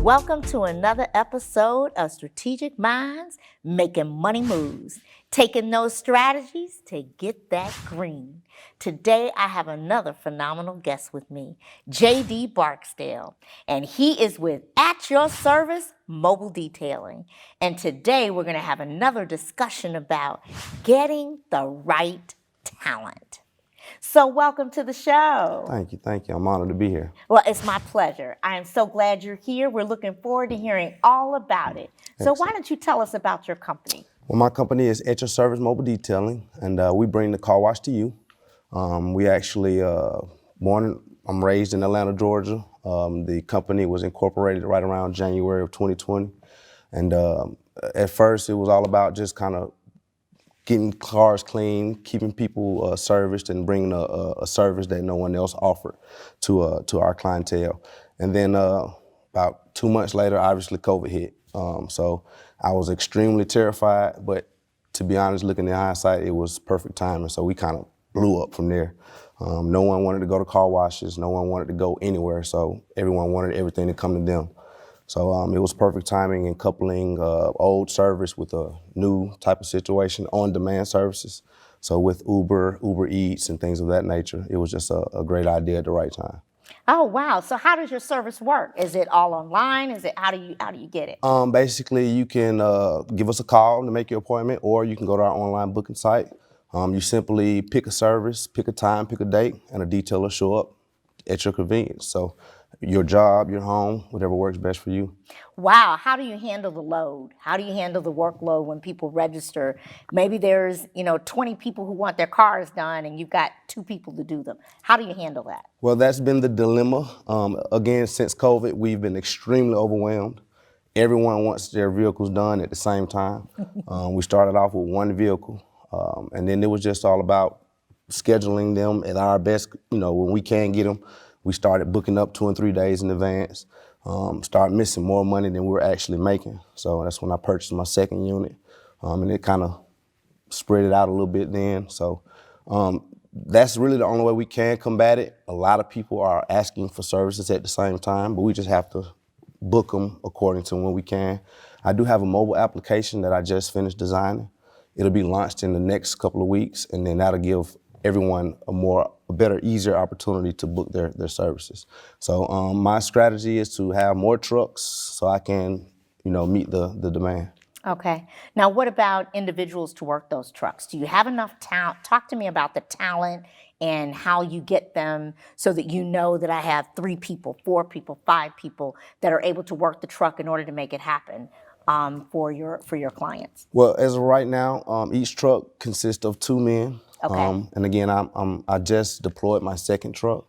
Welcome to another episode of Strategic Minds Making Money Moves, taking those strategies to get that green. Today, I have another phenomenal guest with me, J.D. Barksdale, and he is with At Your Service Mobile Detailing. And today, we're going to have another discussion about getting the right talent. So welcome to the show. Thank you. I'm honored to be here. Well, it's my pleasure. I am so glad you're here. We're looking forward to hearing all about it. So why don't you tell us about your company? Well, my company is At Your Service Mobile Detailing, and we bring the car wash to you. We actually, I'm raised in Atlanta, Georgia. The company was incorporated right around January of 2020. And at first, it was all about just kind of getting cars clean, keeping people serviced, and bringing a service that no one else offered to our clientele. And then about 2 months later, obviously COVID hit. So I was extremely terrified, but to be honest, looking in hindsight, it was perfect timing. So we kind of blew up from there. No one wanted to go to car washes. No one wanted to go anywhere. So everyone wanted everything to come to them. So it was perfect timing in coupling old service with a new type of situation, on-demand services. So with Uber Eats, and things of that nature, it was just a great idea at the right time. Oh, wow. So how does your service work? Is it all online? How do you get it? Basically, you can give us a call to make your appointment, or you can go to our online booking site. You simply pick a service, pick a time, pick a date, and a detailer will show up at your convenience. So your job, your home, whatever works best for you. Wow. How do you handle the load? How do you handle the workload when people register? Maybe there's, 20 people who want their cars done and you've got 2 people to do them. How do you handle that? Well, that's been the dilemma. Again, since COVID, we've been extremely overwhelmed. Everyone wants their vehicles done at the same time. We started off with 1 vehicle, and then it was just all about scheduling them at our best, when we can get them. We started booking up 2 and 3 days in advance, started missing more money than we were actually making. So that's when I purchased my second unit, and it kind of spread it out a little bit then. So that's really the only way we can combat it. A lot of people are asking for services at the same time, but we just have to book them according to when we can. I do have a mobile application that I just finished designing. It'll be launched in the next couple of weeks, and then that'll give everyone a better, easier opportunity to book their services. So my strategy is to have more trucks so I can, meet the demand. Okay. Now, what about individuals to work those trucks? Do you have enough talent? Talk to me about the talent and how you get them so that you know that I have 3 people, 4 people, 5 people that are able to work the truck in order to make it happen for your clients. Well, as of right now, each truck consists of 2 men. Okay. And again, I just deployed my second truck.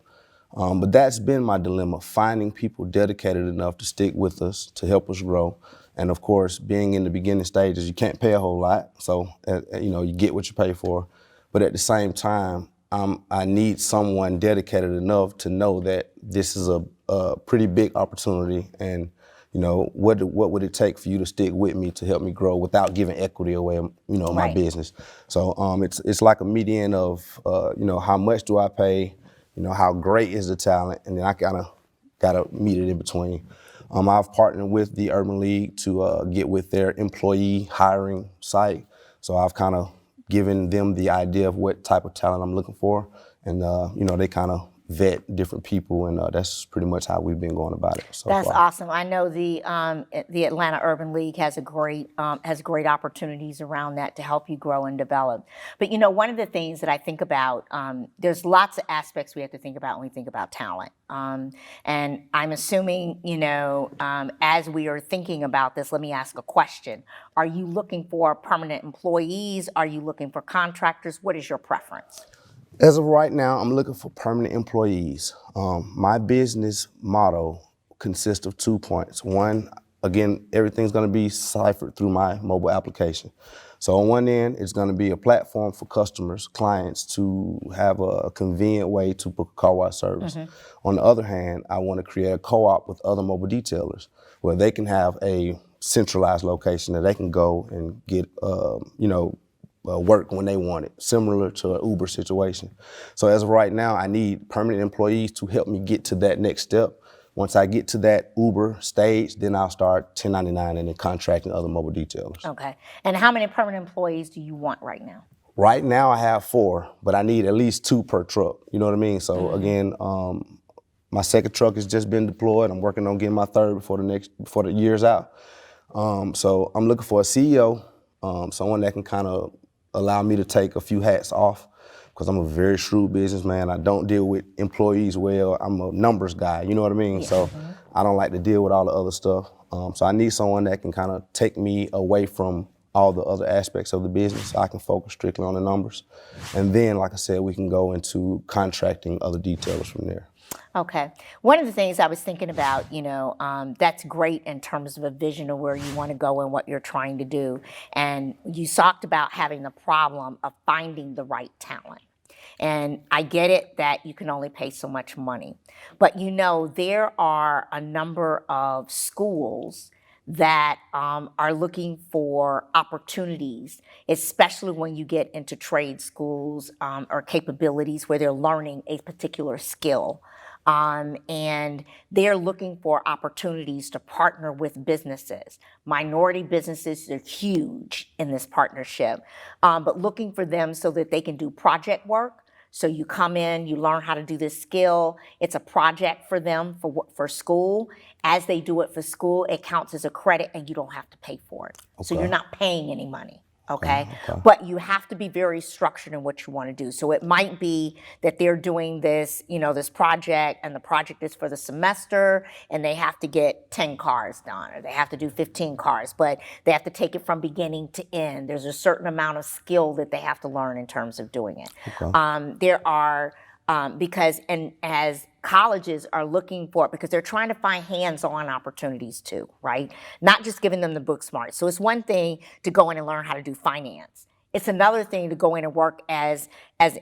But that's been my dilemma, finding people dedicated enough to stick with us, to help us grow. And of course, being in the beginning stages, you can't pay a whole lot. So, you get what you pay for. But at the same time, I need someone dedicated enough to know that this is a pretty big opportunity. And, what would it take for you to stick with me to help me grow without giving equity away, my Right. business. So it's like a median of, how much do I pay, how great is the talent, and then I kind of got to meet it in between. I've partnered with the Urban League to get with their employee hiring site. So I've kind of given them the idea of what type of talent I'm looking for. And, they kind of vet different people, and that's pretty much how we've been going about it so That's far. awesome. I know the Atlanta Urban League has great opportunities around that to help you grow and develop. But one of the things that I think about, there's lots of aspects we have to think about when we think about talent. And I'm assuming, as we are thinking about this, let me ask a question. Are you looking for permanent employees? Are you looking for contractors? What is your preference? As of right now, I'm looking for permanent employees. My business motto consists of 2 points. One, again, everything's gonna be ciphered through my mobile application. So on one end, it's gonna be a platform for customers, clients, to have a convenient way to book a car wash service. Mm-hmm. On the other hand, I wanna create a co-op with other mobile detailers where they can have a centralized location that they can go and get, work when they want it, similar to an Uber situation. So as of right now, I need permanent employees to help me get to that next step. Once I get to that Uber stage, then I'll start 1099 and then contracting other mobile detailers. Okay. And how many permanent employees do you want right now? Right now I have 4, but I need at least 2 per truck. You know what I mean? So again, my second truck has just been deployed. I'm working on getting my third before the year's out. So I'm looking for a CEO, someone that can kind of allow me to take a few hats off, because I'm a very shrewd businessman. I don't deal with employees well. I'm a numbers guy, you know what I mean? Yeah. So I don't like to deal with all the other stuff. So I need someone that can kind of take me away from all the other aspects of the business so I can focus strictly on the numbers. And then, like I said, we can go into contracting other detailers from there. Okay. One of the things I was thinking about, that's great in terms of a vision of where you want to go and what you're trying to do. And you talked about having the problem of finding the right talent. And I get it that you can only pay so much money. But there are a number of schools that are looking for opportunities, especially when you get into trade schools or capabilities where they're learning a particular skill. And they're looking for opportunities to partner with businesses. Minority businesses are huge in this partnership, but looking for them so that they can do project work. So you come in, you learn how to do this skill. It's a project for them for school. As they do it for school, it counts as a credit and you don't have to pay for it. Okay. So you're not paying any money. Okay? But you have to be very structured in what you want to do. So it might be that they're doing this, this project, and the project is for the semester, and they have to get 10 cars done, or they have to do 15 cars, but they have to take it from beginning to end. There's a certain amount of skill that they have to learn in terms of doing it. There are, as colleges are looking for it, because they're trying to find hands-on opportunities too, right? Not just giving them the book smart. So it's one thing to go in and learn how to do finance. It's another thing to go in and work as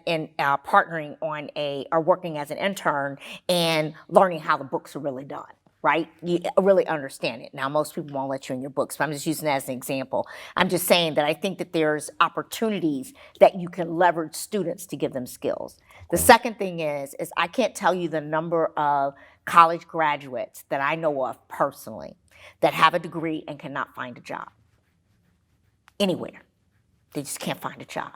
in partnering on or working as an intern and learning how the books are really done. Right? You really understand it. Now, most people won't let you in your books, but I'm just using that as an example. I'm just saying that I think that there's opportunities that you can leverage students to give them skills. The second thing is I can't tell you the number of college graduates that I know of personally that have a degree and cannot find a job anywhere. They just can't find a job.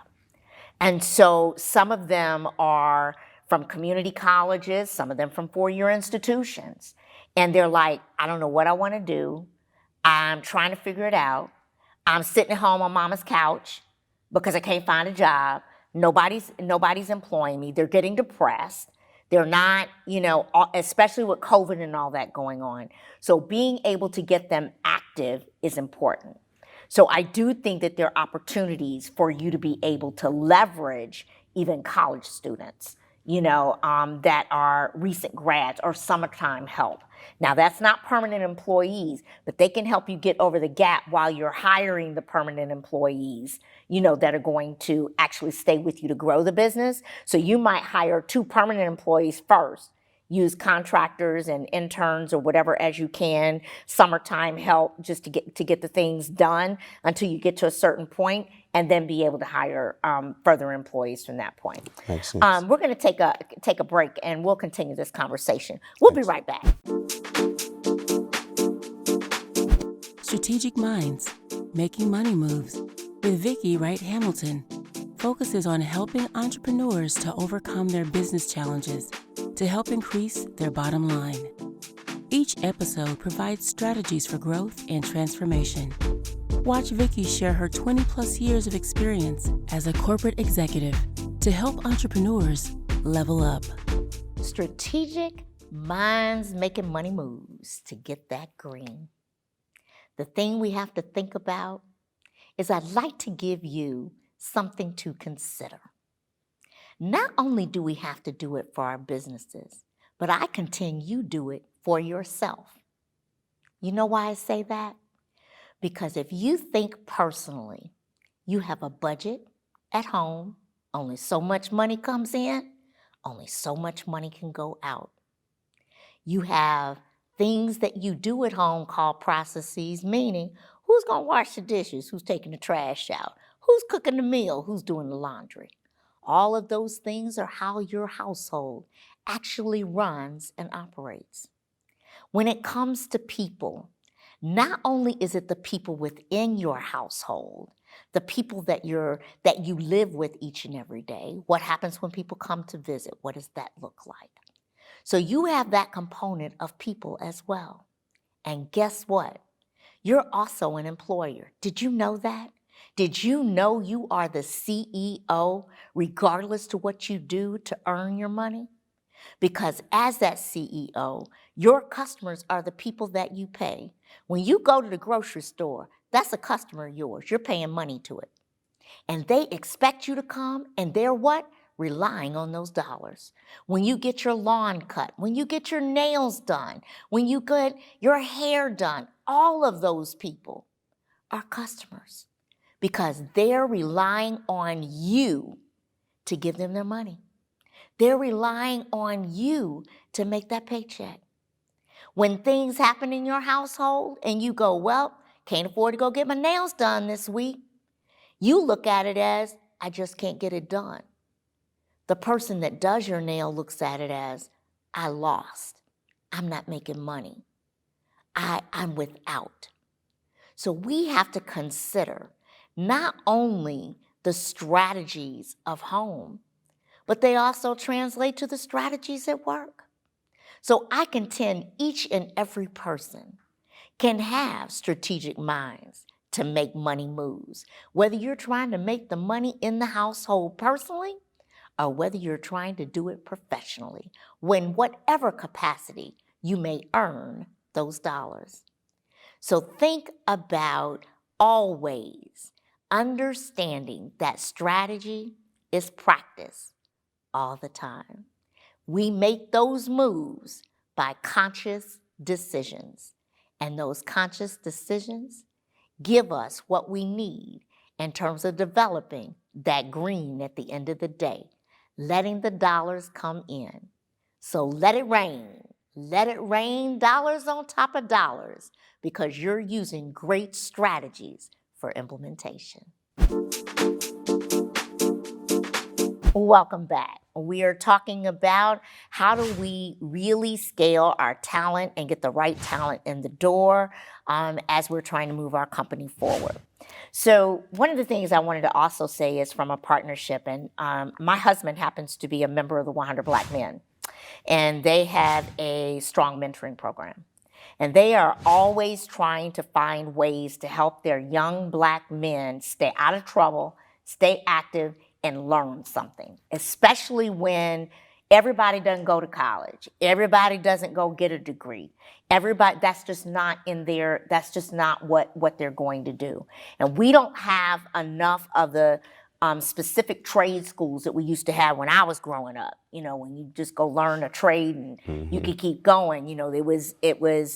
And so some of them are from community colleges, some of them from four-year institutions. And they're like, I don't know what I want to do. I'm trying to figure it out. I'm sitting at home on mama's couch because I can't find a job. Nobody's employing me. They're getting depressed. They're not, especially with COVID and all that going on. So being able to get them active is important. So I do think that there are opportunities for you to be able to leverage even college students, that are recent grads or summertime help. Now, that's not permanent employees, but they can help you get over the gap while you're hiring the permanent employees, that are going to actually stay with you to grow the business. So you might hire 2 permanent employees first, use contractors and interns or whatever as you can, summertime help, just to get the things done until you get to a certain point, and then be able to hire further employees from that point. Makes sense. We're going to take a break, and we'll continue this conversation. We'll be right back. Strategic Minds, Making Money Moves with Vicki Wright-Hamilton focuses on helping entrepreneurs to overcome their business challenges to help increase their bottom line. Each episode provides strategies for growth and transformation. Watch Vicki share her 20-plus years of experience as a corporate executive to help entrepreneurs level up. Strategic Minds, Making Money Moves to get that green. The thing we have to think about is I'd like to give you something to consider. Not only do we have to do it for our businesses, but I contend you do it for yourself. You know why I say that? Because if you think personally, you have a budget at home, only so much money comes in, only so much money can go out. You have things that you do at home called processes, meaning who's going to wash the dishes, who's taking the trash out, who's cooking the meal, who's doing the laundry. All of those things are how your household actually runs and operates. When it comes to people, not only is it the people within your household, the people that you live with each and every day, what happens when people come to visit? What does that look like? So you have that component of people as well. And guess what? You're also an employer. Did you know that? Did you know you are the CEO regardless to what you do to earn your money? Because as that CEO, your customers are the people that you pay. When you go to the grocery store, that's a customer of yours. You're paying money to it. And they expect you to come, and they're what? Relying on those dollars. When you get your lawn cut, when you get your nails done, when you get your hair done, all of those people are customers because they're relying on you to give them their money. They're relying on you to make that paycheck. When things happen in your household and you go, well, can't afford to go get my nails done this week, you look at it as, I just can't get it done. The person that does your nail looks at it as, I lost. I'm not making money. I'm without. So we have to consider not only the strategies of home, but they also translate to the strategies at work. So I contend each and every person can have strategic minds to make money moves, whether you're trying to make the money in the household personally or whether you're trying to do it professionally, when whatever capacity you may earn those dollars. So think about always understanding that strategy is practice all the time. We make those moves by conscious decisions, and those conscious decisions give us what we need in terms of developing that green at the end of the day, letting the dollars come in. So let it rain dollars on top of dollars, because you're using great strategies for implementation. Welcome back. We are talking about how do we really scale our talent and get the right talent in the door as we're trying to move our company forward. So one of the things I wanted to also say is from a partnership, and my husband happens to be a member of the 100 Black Men, and they have a strong mentoring program. And they are always trying to find ways to help their young Black men stay out of trouble, stay active, and learn something, especially when everybody doesn't go to college. Everybody doesn't go get a degree. That's just not what they're going to do. And we don't have enough of the specific trade schools that we used to have when I was growing up. You know, when you just go learn a trade and you could keep going. You know, it was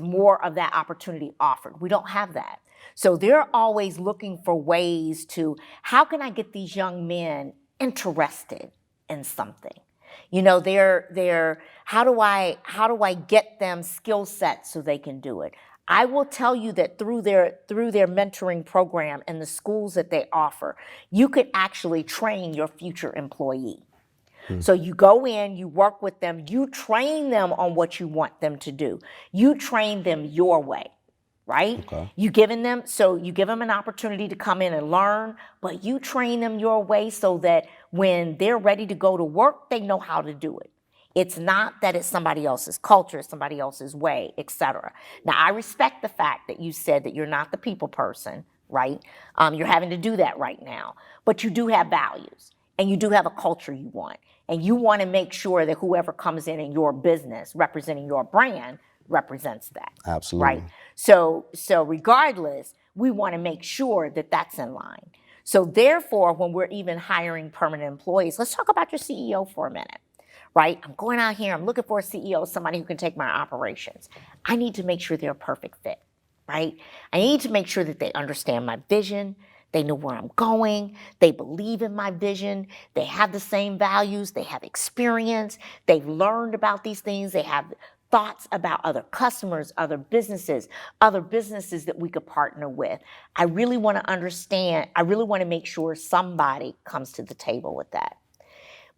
more of that opportunity offered. We don't have that. So they're always looking for ways to, how can I get these young men interested in something? You know, how do I get them skill sets so they can do it? I will tell you that through their mentoring program and the schools that they offer, you could actually train your future employee. So you go in, you work with them, you train them on what you want them to do. You train them your way, right? Okay. You give them an opportunity to come in and learn, but you train them your way so that when they're ready to go to work, they know how to do it. It's not that it's somebody else's culture, somebody else's way, etc. Now, I respect the fact that you said that you're not the people person, right? You're having to do that right now, but you do have values and you do have a culture you want. And you want to make sure that whoever comes in your business representing your brand represents that. Absolutely. Right? So regardless, we want to make sure that that's in line. So therefore, when we're even hiring permanent employees, let's talk about your CEO for a minute, right? I'm going out here, I'm looking for a CEO, somebody who can take my operations. I need to make sure they're a perfect fit, right? I need to make sure that they understand my vision. They know where I'm going. They believe in my vision. They have the same values. They have experience. They've learned about these things. They have thoughts about other customers, other businesses that we could partner with. I really want to make sure somebody comes to the table with that.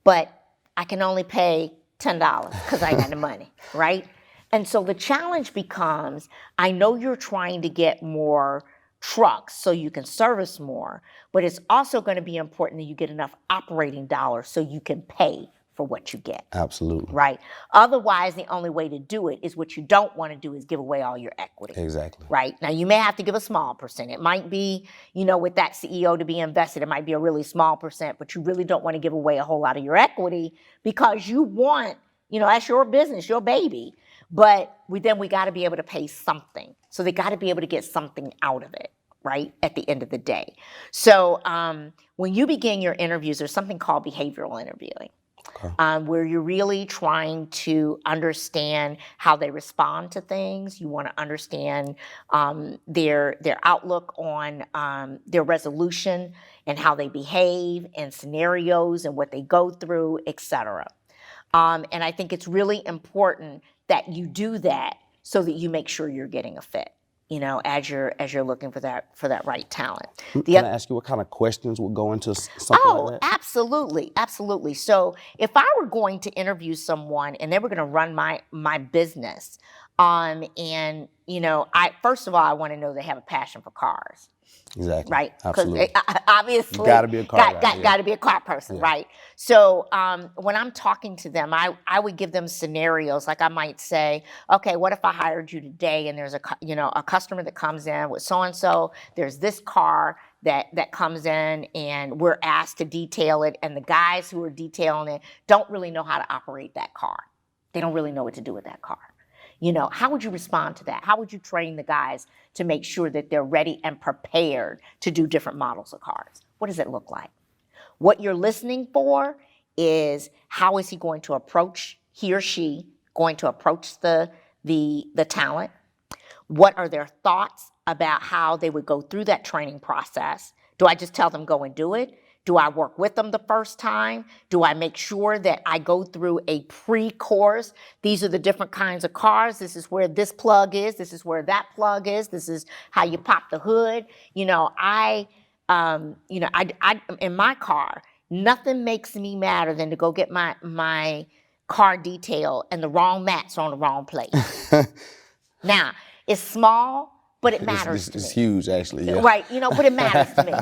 But I can only pay $10 because I got the money, right? And so the challenge becomes, I know you're trying to get more trucks so you can service more, but it's also going to be important that you get enough operating dollars so you can pay for what you get. Absolutely. Right? Otherwise, the only way to do it is what you don't want to do is give away all your equity. Exactly. Right? Now, you may have to give a small percent. It might be, with that CEO to be invested, it might be a really small percent, but you really don't want to give away a whole lot of your equity because you want, that's your business, your baby. But we got to be able to pay something. So they got to be able to get something out of it, right, at the end of the day. So when you begin your interviews, there's something called behavioral interviewing. Where you're really trying to understand how they respond to things. You want to understand their outlook on their resolution and how they behave and scenarios and what they go through, etc. And I think it's really important that you do that so that you make sure you're getting a fit, as you're looking for that right talent. Can I ask you what kind of questions would go into something like that? Absolutely. So if I were going to interview someone and they were going to run my business, and first of all, I want to know they have a passion for cars. Exactly. Right. Absolutely. Obviously, you got to be a car guy. Got to be a car person, right? So when I'm talking to them, I would give them scenarios. Like I might say, okay, what if I hired you today and there's a customer that comes in with so and so. There's this car that comes in and we're asked to detail it, and the guys who are detailing it don't really know how to operate that car. They don't really know what to do with that car. How would you respond to that? How would you train the guys to make sure that they're ready and prepared to do different models of cars? What does it look like? What you're listening for is how is he or she going to approach the talent? What are their thoughts about how they would go through that training process? Do I just tell them go and do it? Do I work with them the first time? Do I make sure that I go through a pre-course? These are the different kinds of cars. This is where this plug is. This is where that plug is. This is how you pop the hood. I in my car, nothing makes me madder than to go get my car detailed and the wrong mats are on the wrong place. Now, it's small, but it matters to me. It's huge, actually. Yeah. Right, but it matters to me.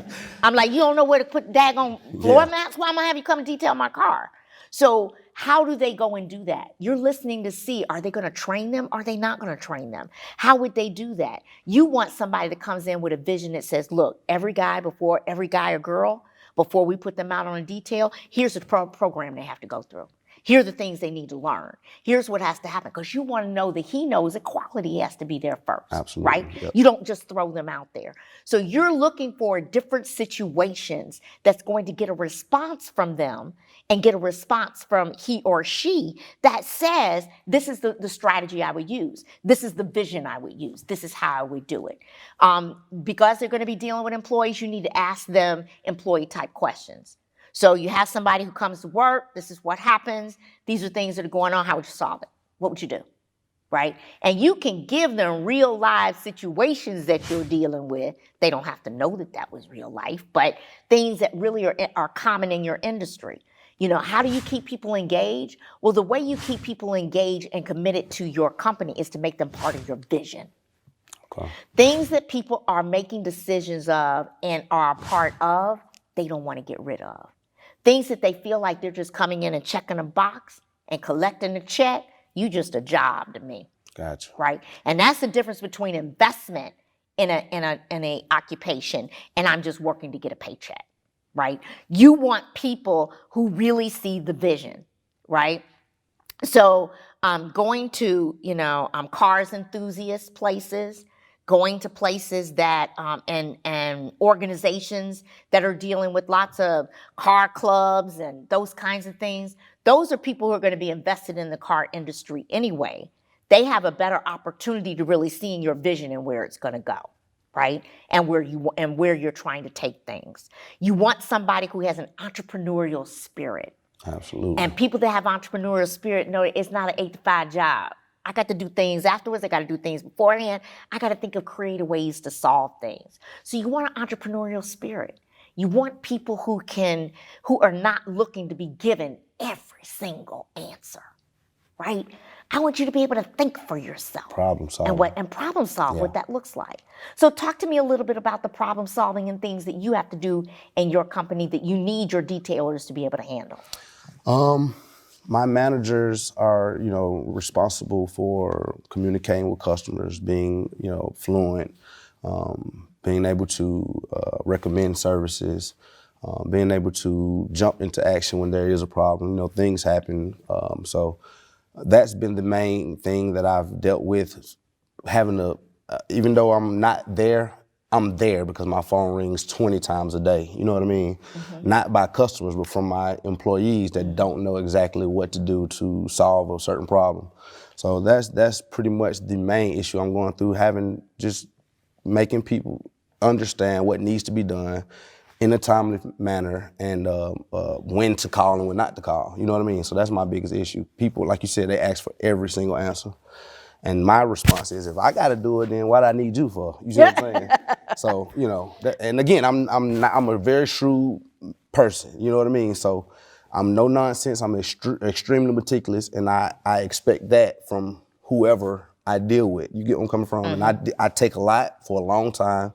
I'm like, you don't know where to put daggone floor mats? Why am I have you come and detail my car? So how do they go and do that? You're listening to see, are they going to train them? Are they not going to train them? How would they do that? You want somebody that comes in with a vision that says, look, every guy or girl, before we put them out on a detail, here's the program they have to go through. Here are the things they need to learn. Here's what has to happen, because you want to know that he knows that quality has to be there first. Absolutely. Right? Yep. You don't just throw them out there. So you're looking for different situations that's going to get a response from them and get a response from he or she that says, this is the strategy I would use. This is the vision I would use. This is how I would do it. Because they're going to be dealing with employees, you need to ask them employee type questions. So you have somebody who comes to work, this is what happens, these are things that are going on, how would you solve it? What would you do? Right? And you can give them real life situations that you're dealing with. They don't have to know that was real life, but things that really are common in your industry. How do you keep people engaged? Well, the way you keep people engaged and committed to your company is to make them part of your vision. Okay. Things that people are making decisions of and are a part of, they don't want to get rid of. Things that they feel like they're just coming in and checking a box and collecting a check, you just a job to me. Gotcha. Right? And that's the difference between investment in a occupation and I'm just working to get a paycheck. Right? You want people who really see the vision, right? So going to, cars enthusiast places, going to places that and organizations that are dealing with lots of car clubs and those kinds of things, those are people who are going to be invested in the car industry anyway. They have a better opportunity to really seeing your vision and where it's going to go, right? And where you're trying to take things. You want somebody who has an entrepreneurial spirit. Absolutely. And people that have entrepreneurial spirit know it's not an 8-to-5 job. I got to do things afterwards. I got to do things beforehand. I got to think of creative ways to solve things. So you want an entrepreneurial spirit. You want people who are not looking to be given every single answer, right? I want you to be able to think for yourself. Problem solving. And problem solve what that looks like. So talk to me a little bit about the problem solving and things that you have to do in your company that you need your detailers to be able to handle. My managers are, responsible for communicating with customers, being, fluent, being able to recommend services, being able to jump into action when there is a problem. Things happen. So that's been the main thing that I've dealt with, even though I'm not there, I'm there because my phone rings 20 times a day, you know what I mean? Mm-hmm. Not by customers, but from my employees that don't know exactly what to do to solve a certain problem. So that's pretty much the main issue I'm going through, just making people understand what needs to be done in a timely manner and when to call and when not to call, you know what I mean? So that's my biggest issue. People, like you said, they ask for every single answer. And my response is, if I got to do it, then what I need you for? You see what I'm saying? So, and again, I'm a very shrewd person. You know what I mean? So I'm no nonsense. I'm extremely meticulous, and I expect that from whoever I deal with. You get where I'm coming from? Mm-hmm. And I take a lot for a long time,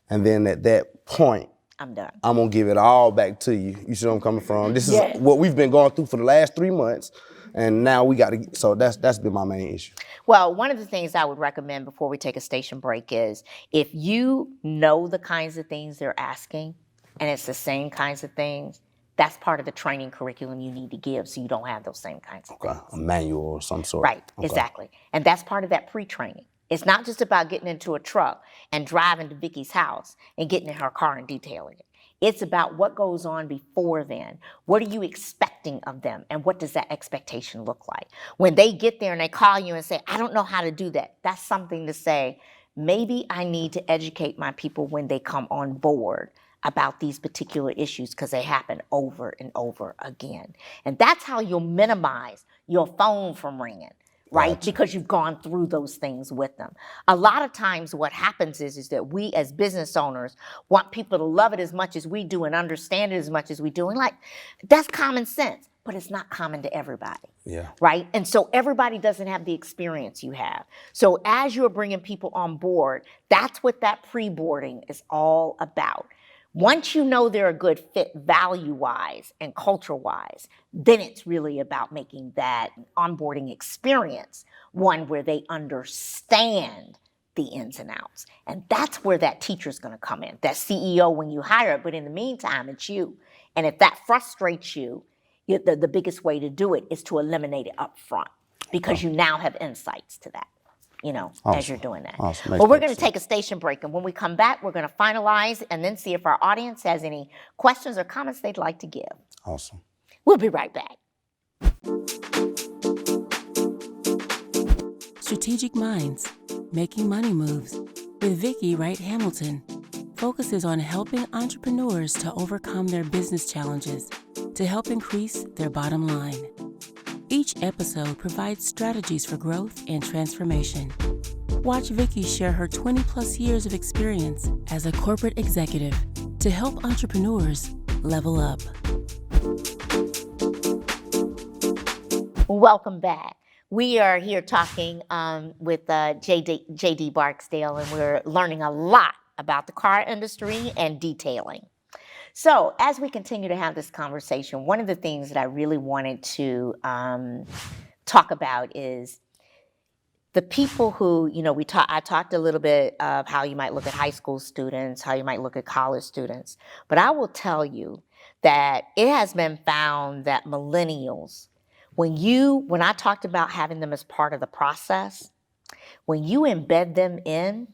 and then at that point, I'm done. I'm gonna give it all back to you. You see where I'm coming from? This is what we've been going through for the last 3 months. And now we got to, so that's been my main issue. Well, one of the things I would recommend before we take a station break is if you know the kinds of things they're asking and it's the same kinds of things, that's part of the training curriculum you need to give so you don't have those same kinds of things. A manual or some sort. Right, exactly. And that's part of that pre-training. It's not just about getting into a truck and driving to Vicki's house and getting in her car and detailing it. It's about what goes on before then. What are you expecting of them? And what does that expectation look like? When they get there and they call you and say, I don't know how to do that, that's something to say, maybe I need to educate my people when they come on board about these particular issues because they happen over and over again. And that's how you'll minimize your phone from ringing. Right? Gotcha. Because you've gone through those things with them. A lot of times what happens is that we as business owners want people to love it as much as we do and understand it as much as we do. And that's common sense, but it's not common to everybody. Yeah. Right? And so everybody doesn't have the experience you have. So as you're bringing people on board, that's what that pre-boarding is all about. Once you know they're a good fit value-wise and culture-wise, then it's really about making that onboarding experience one where they understand the ins and outs. And that's where that teacher's going to come in, that CEO when you hire it. But in the meantime, it's you. And if that frustrates you, the biggest way to do it is to eliminate it up front because you now have insights to that. Awesome. As you're doing that. Awesome. Well, we're going to take a station break, and when we come back, we're going to finalize and then see if our audience has any questions or comments they'd like to give. Awesome. We'll be right back. Strategic Minds, Making Money Moves with Vicki Wright-Hamilton focuses on helping entrepreneurs to overcome their business challenges to help increase their bottom line. Each episode provides strategies for growth and transformation. Watch Vicki share her 20-plus years of experience as a corporate executive to help entrepreneurs level up. Welcome back. We are here talking with JD Barksdale, and we're learning a lot about the car industry and detailing. So as we continue to have this conversation, one of the things that I really wanted to talk about is the people who, I talked a little bit of how you might look at high school students, how you might look at college students, but I will tell you that it has been found that millennials, when I talked about having them as part of the process, when you embed them in,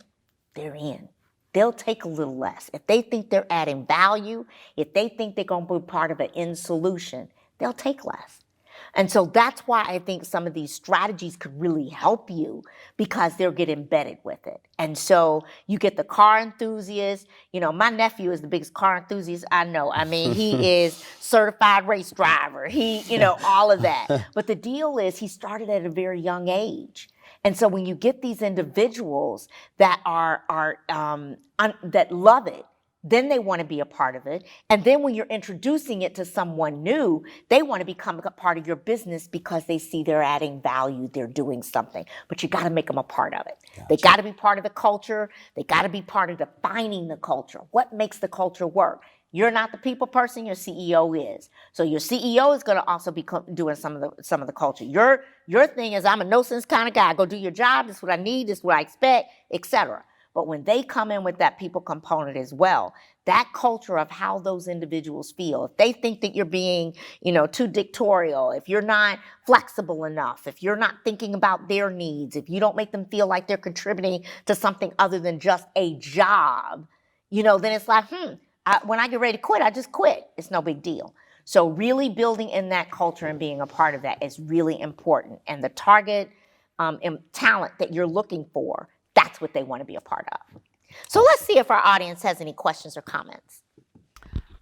they're in. They'll take a little less. If they think they're adding value, if they think they're going to be part of an end solution, they'll take less. And so that's why I think some of these strategies could really help you because they'll get embedded with it. And so you get the car enthusiast. My nephew is the biggest car enthusiast I know. I mean, he is certified race driver. All of that. But the deal is he started at a very young age. And so when you get these individuals that that love it, then they want to be a part of it. And then when you're introducing it to someone new, they want to become a part of your business because they see they're adding value, they're doing something. But you got to make them a part of it. Gotcha. They got to be part of the culture. They got to be part of defining the culture. What makes the culture work? You're not the people person, your CEO is. So your CEO is going to also be doing some of the culture. Your thing is, I'm a no-sense kind of guy. Go do your job. This is what I need. This is what I expect, etc. But when they come in with that people component as well, that culture of how those individuals feel, if they think that you're being, too dictatorial, if you're not flexible enough, if you're not thinking about their needs, if you don't make them feel like they're contributing to something other than just a job, then it's like, when I get ready to quit, I just quit. It's no big deal. So really building in that culture and being a part of that is really important. And the target talent that you're looking for, that's what they want to be a part of. So let's see if our audience has any questions or comments.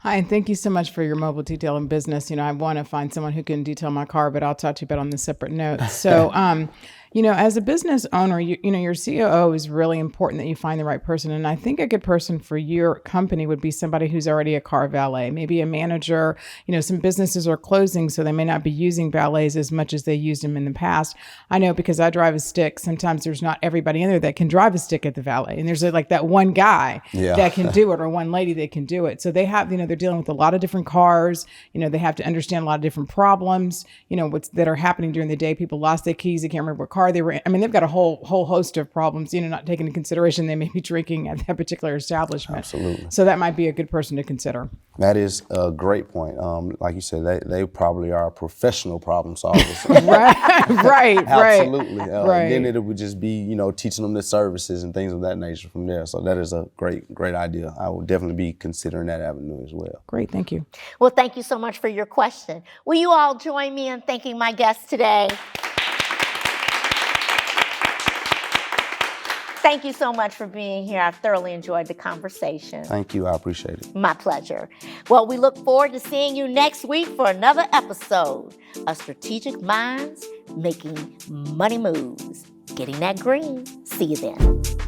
Hi, and thank you so much for your mobile detailing business. I want to find someone who can detail my car, but I'll talk to you about on the separate note. So, as a business owner, your COO is really important that you find the right person. And I think a good person for your company would be somebody who's already a car valet, maybe a manager. Some businesses are closing, so they may not be using valets as much as they used them in the past. I know because I drive a stick, sometimes there's not everybody in there that can drive a stick at the valet. And there's like that one guy that can do it or one lady that can do it. So they have, they're dealing with a lot of different cars. They have to understand a lot of different problems, that are happening during the day. People lost their keys. They can't remember what car they were in. I mean, they've got a whole host of problems, not taking into consideration they may be drinking at that particular establishment. Absolutely. So that might be a good person to consider. That is a great point. Like you said, they probably are professional problem solvers. Right. Absolutely. Right. Then it would just be, teaching them the services and things of that nature from there. So that is a great idea. I would definitely be considering that avenue as well. Great. Thank you. Well, thank you so much for your question. Will you all join me in thanking my guests today? Thank you so much for being here. I've thoroughly enjoyed the conversation. Thank you. I appreciate it. My pleasure. Well, we look forward to seeing you next week for another episode of Strategic Minds Making Money Moves. Getting that green. See you then.